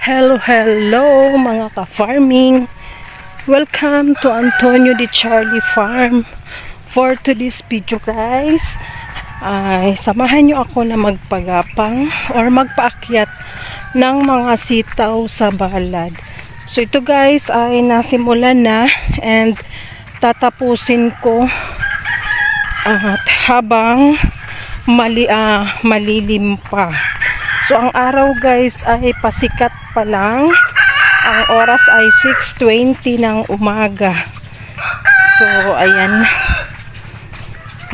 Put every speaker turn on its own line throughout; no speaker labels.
Hello mga ka-farming. Welcome to Antonio de Charlie Farm. For today's video guys, ay samahan nyo ako na magpagapang or magpaakyat ng mga sitaw sa balad. So ito guys ay nasimulan na and tatapusin ko at habang malilim pa. So ang araw guys ay pasikat pa lang. Ang oras ay 6:20 ng umaga. So ayan.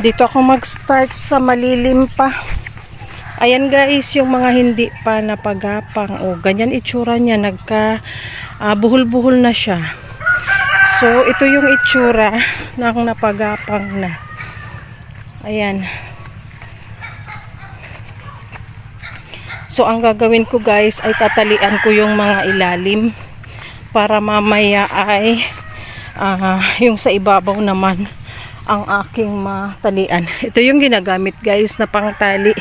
Dito ako mag-start sa malilim pa. Ayan guys, yung mga hindi pa napagapang. O ganyan itsura niya, buhol-buhol na siya. So ito yung itsura ng napagapang na. Ayan. So ang gagawin ko guys ay tatalian ko yung mga ilalim para mamaya ay yung sa ibabaw naman ang aking matalian. Ito yung ginagamit guys na pangtali.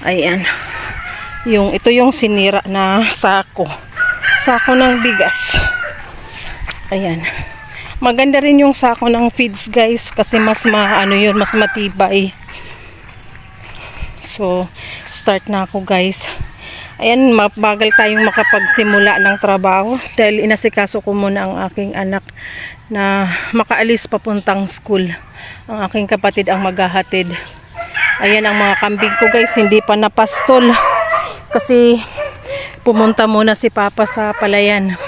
Ayan. Ito yung sinira na sako. Sako ng bigas. Ayan. Maganda rin yung sako ng feeds guys kasi mas mas matibay. So, start na ako guys. Ayan, mabagal tayong makapagsimula ng trabaho dahil inasikaso ko muna ang aking anak na makaalis papuntang school. Ang aking kapatid ang maghahatid. Ayan ang mga kambing ko guys, hindi pa napastol kasi pumunta muna si Papa sa palayan.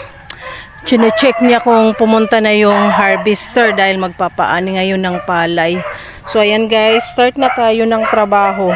Chine-check niya kung pumunta na yung harvester dahil magpapaani ngayon ng palay. So ayan guys, start na tayo ng trabaho.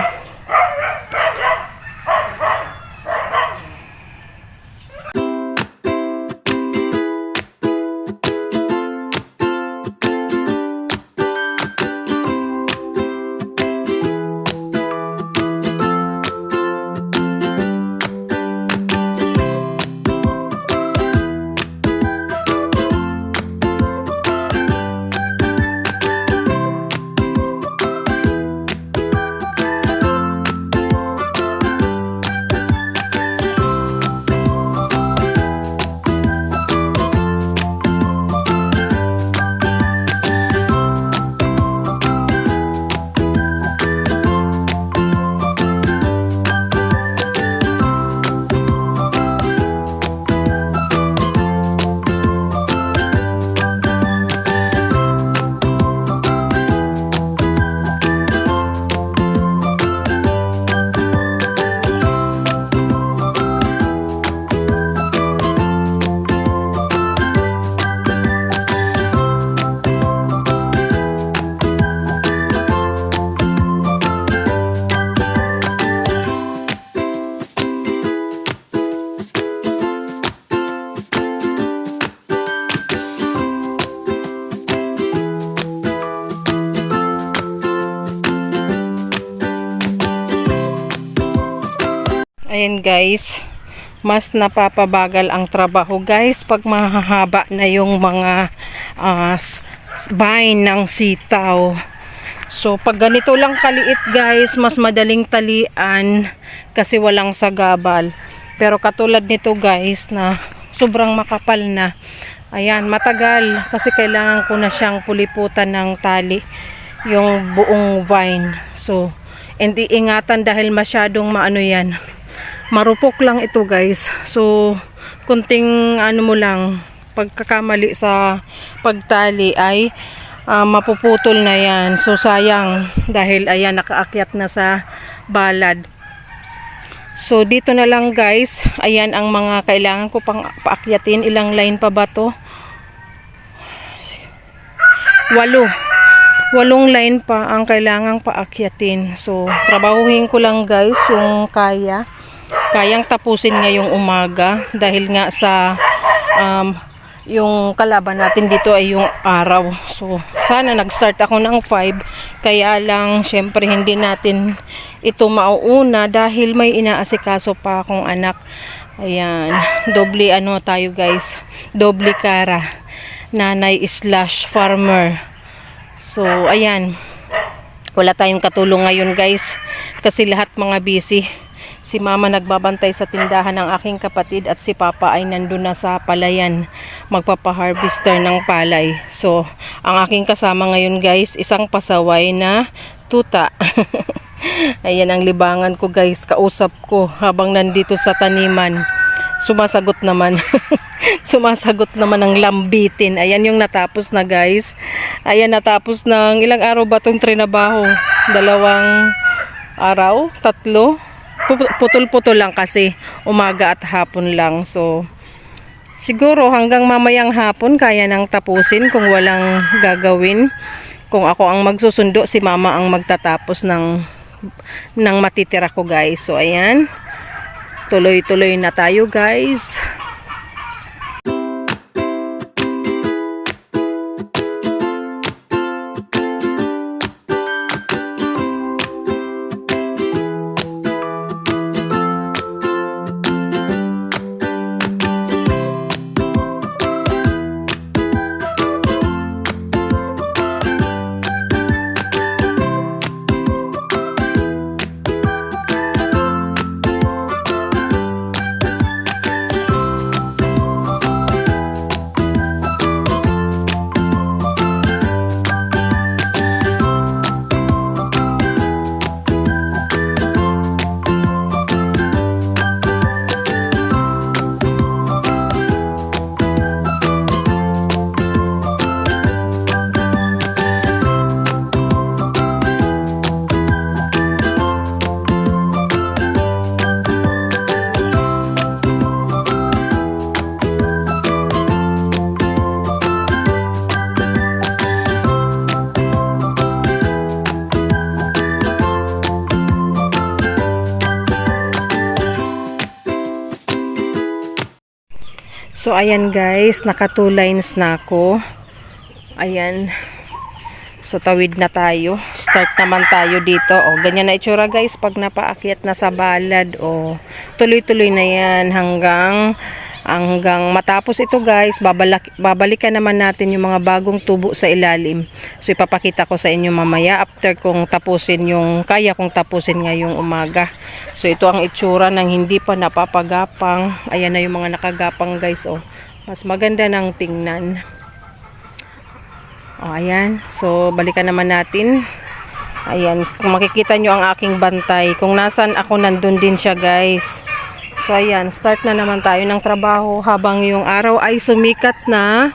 Ayan guys, mas napapabagal ang trabaho guys pag mahahaba na yung mga vine ng sitaw. So pag ganito lang kaliit guys, mas madaling talian kasi walang sagabal. Pero katulad nito guys na sobrang makapal na, ayan, matagal kasi kailangan ko na siyang puliputan ng tali yung buong vine. So hindi ingatan dahil masyadong yan. Marupok lang ito guys. So kunting mo lang, pagkakamali sa pagtali ay mapuputol na yan. So sayang dahil ayan nakaakyat na sa balad. So dito na lang guys. Ayan ang mga kailangan ko pang paakyatin. Ilang line pa ba to? 8 line pa ang kailangang paakyatin. So trabahuhin ko lang guys yung kayang tapusin ngayong umaga dahil nga sa yung kalaban natin dito ay yung araw. So sana nag-start ako ng 5, kaya lang syempre hindi natin ito mauuna dahil may inaasikaso pa akong anak. Ayan, doble tayo guys, doble kara, nanay / farmer. So ayan, wala tayong katulong ngayon guys kasi lahat mga busy. Si mama nagbabantay sa tindahan ng aking kapatid at si papa ay nandun na sa palayan magpapaharvester ng palay. So, ang aking kasama ngayon guys, isang pasaway na tuta. Ayan ang libangan ko guys, kausap ko habang nandito sa taniman. Sumasagot naman. Sumasagot naman ng lambitin. Ayan yung natapos na guys. Ayan, natapos ng ilang araw ba itong trinabaho? 2 araw? 3? Putol-putol lang kasi umaga at hapon lang. So siguro hanggang mamayang hapon kaya nang tapusin kung walang gagawin. Kung ako ang magsusundo, si mama ang magtatapos ng matitira ko guys. So ayan, tuloy-tuloy na tayo guys. So ayan guys, naka 2 lines na ako. Ayan. So tawid na tayo. Start naman tayo dito. O ganyan na itsura guys pag napaakyat na sa balad. O tuloy-tuloy na yan hanggang matapos ito guys. Babalikan naman natin yung mga bagong tubo sa ilalim. So ipapakita ko sa inyo mamaya after kung tapusin kaya kong tapusin ngayong umaga. So ito ang itsura ng hindi pa napapagapang. Ayan na yung mga nakagapang guys. O mas maganda ng tingnan. O ayan. So balikan naman natin. Ayan, kung makikita nyo ang aking bantay, kung nasan ako nandun din siya guys. So ayan, start na naman tayo ng trabaho habang yung araw ay sumikat na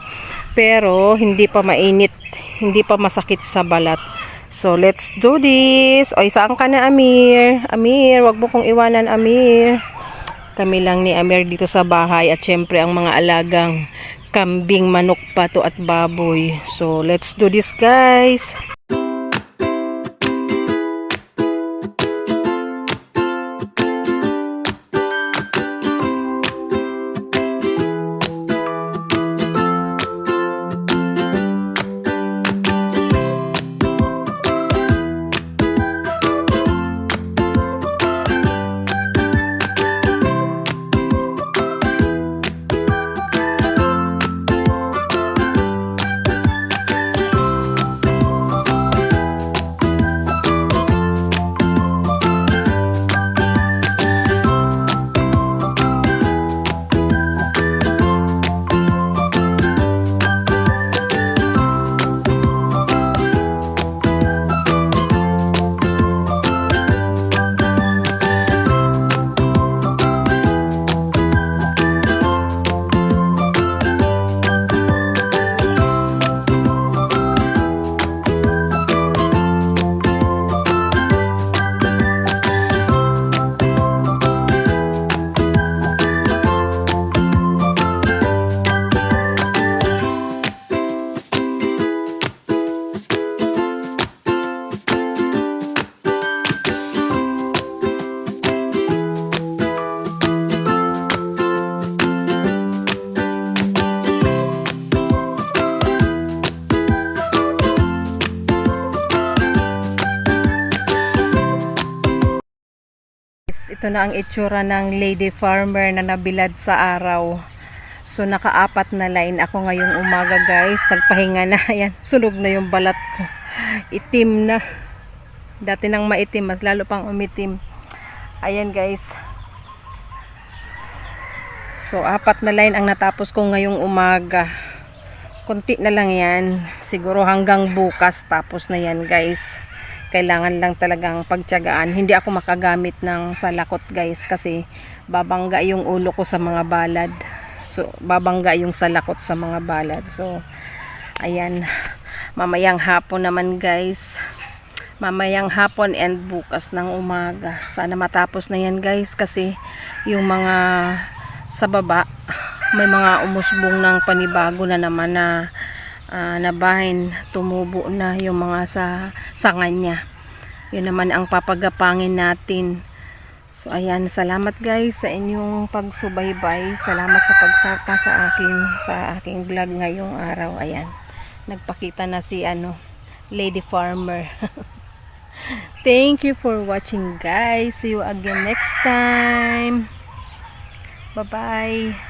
pero hindi pa mainit, hindi pa masakit sa balat. So let's do this. Oy, saan ka na Amir? Amir, wag mo kong iwanan Amir. Kami lang ni Amir dito sa bahay at syempre ang mga alagang kambing, manok, pato at baboy. So let's do this guys. Ito na ang itsura ng lady farmer na nabilad sa araw. So naka-4 na line ako ngayong umaga guys. Nagpahinga na. Ayan, sunog na yung balat ko. Itim na. Dati nang maitim, mas lalo pang umitim. Ayan guys. So 4 na line ang natapos ko ngayong umaga. Kunti na lang yan. Siguro hanggang bukas tapos na yan guys. Kailangan lang talagang pagtiyagaan. Hindi ako makagamit ng salakot guys kasi babangga yung ulo ko sa mga balad. So babangga yung salakot sa mga balad. So ayan. Mamayang hapon naman guys. Mamayang hapon and bukas ng umaga. Sana matapos na yan guys kasi yung mga sa baba may mga umusbong ng panibago na naman na nabahin, tumubo na yung mga sa sanga niya. Yun naman ang papagapangin natin. So ayan, salamat guys sa inyong pagsubaybay. Salamat sa pagsaka sa aking vlog ngayong araw. Ayan. Nagpakita na si Lady Farmer. Thank you for watching guys. See you again next time. Bye-bye.